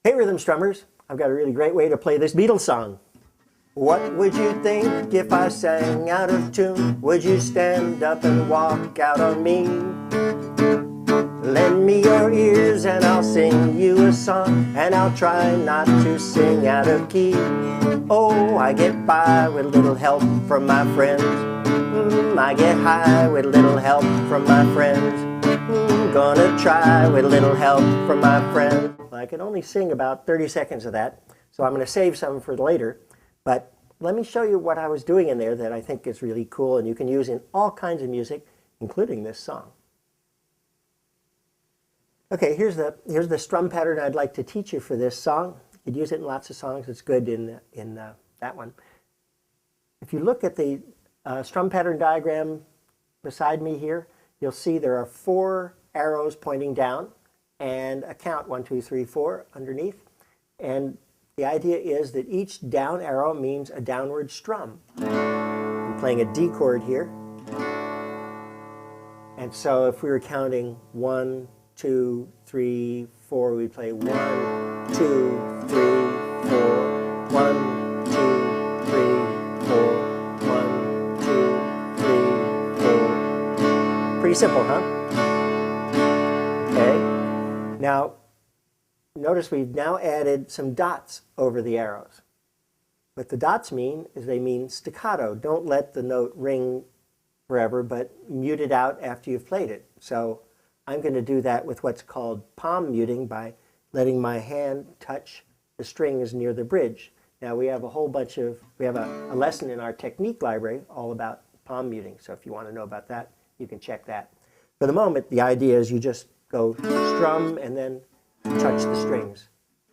Hey rhythm strummers, I've got a really great way to play this Beatles song. What would you think if I sang out of tune? Would you stand up and walk out on me? Lend me your ears and I'll sing you a song, and I'll try not to sing out of key. Oh, I get by with a little help from my friends. I get high with a little help from my friends. Gonna try with a little help from my friends. I can only sing about 30 seconds of that, so I'm going to save some for later. But let me show you what I was doing in there that I think is really cool and you can use in all kinds of music, including this song. Okay, here's the strum pattern I'd like to teach you for this song. You could use it in lots of songs. It's good in that one. If you look at the strum pattern diagram beside me here, you'll see there are 4 arrows pointing down and a count 1, 2, 3, 4 underneath. And the idea is that each down arrow means a downward strum. I'm playing a D chord here. And so if we were counting 1, 2, 3, 4, we play 1, 2, 3, 4, 1, 2, 3, 4, 1, 2, 3, 4. Pretty simple, huh? Okay. Now, notice we've now added some dots over the arrows. What the dots mean is they mean staccato. Don't let the note ring forever, but mute it out after you've played it. So I'm going to do that with what's called palm muting by letting my hand touch the strings near the bridge. Now we have a lesson in our technique library all about palm muting. So if you want to know about that, you can check that. For the moment, the idea is you just go strum and then touch the strings.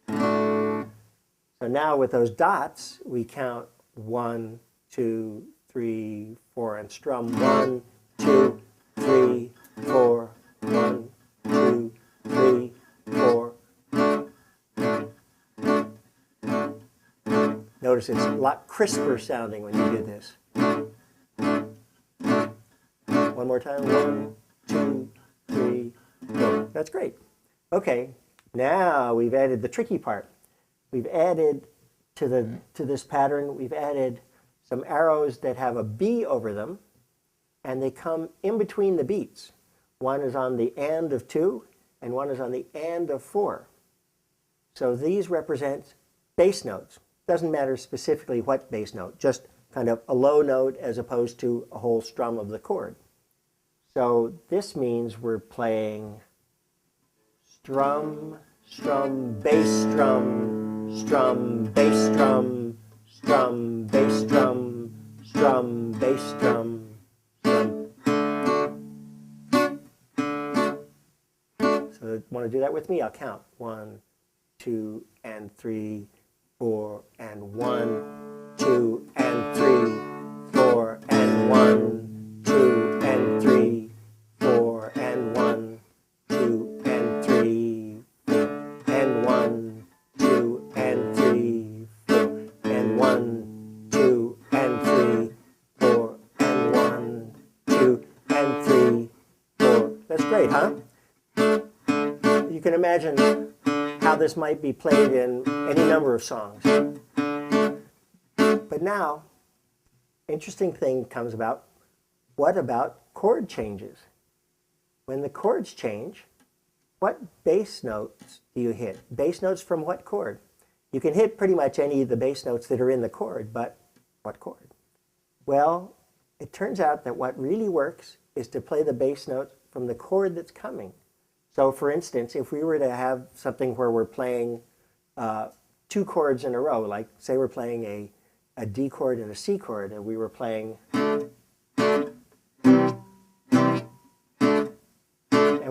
So now with those dots, we count 1, 2, 3, 4, and strum 1, 2, 3, 4, 1, 2, 3, 4. Notice it's a lot crisper sounding when you do this. One more time. 1, 2, 3, 4. That's great. Okay, now we've added the tricky part. We've added to this pattern, we've added some arrows that have a B over them, and they come in between the beats. One is on the and of 2, and one is on the and of 4. So these represent bass notes. Doesn't matter specifically what bass note, just kind of a low note as opposed to a whole strum of the chord. So this means we're playing strum, strum, bass strum, strum, bass strum, strum, bass strum, strum, bass drum, strum. So want to do that with me? I'll count 1, 2, and 3, 4, and 1, 2, and 3, 4, and 1, 2, and 3, 4, and 1, 2, and 3, 4, and 1, 2, and 3, 4, and 1, 2, and 3, 4, and 1, 2, and 3, 4. That's great, huh? You can imagine how this might be played in any number of songs. But now, interesting thing comes about. What about chord changes? When the chords change, what bass notes do you hit? Bass notes from what chord? You can hit pretty much any of the bass notes that are in the chord, but what chord? Well, it turns out that what really works is to play the bass notes from the chord that's coming. So for instance, if we were to have something where we're playing 2 chords in a row, like say we're playing a D chord and a C chord, and we were playing, and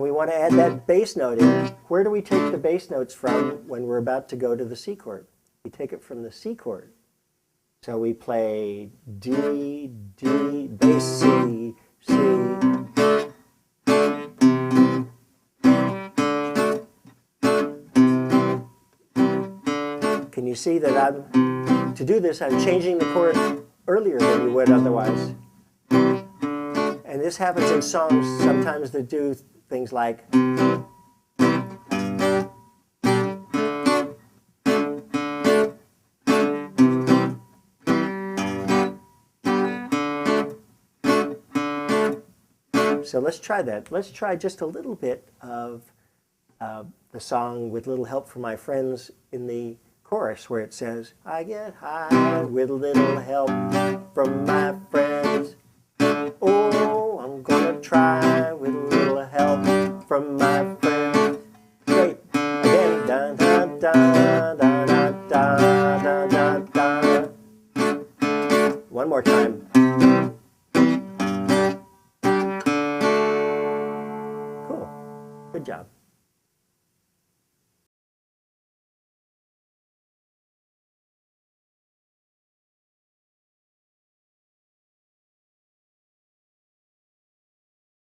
we want to add that bass note in, where do we take the bass notes from when we're about to go to the C chord? We take it from the C chord. So we play D, D, bass C, C. Can you see that to do this, I'm changing the chord earlier than you would otherwise. And this happens in songs sometimes that do things like So let's try that. Let's try just a little bit of the song with little help from my friends in the chorus where it says, I get high with a little help from my friends. Oh, I'm gonna try with a little help from my friends. Great. Again. Da da da da da da da da. One more time. Cool. Good job.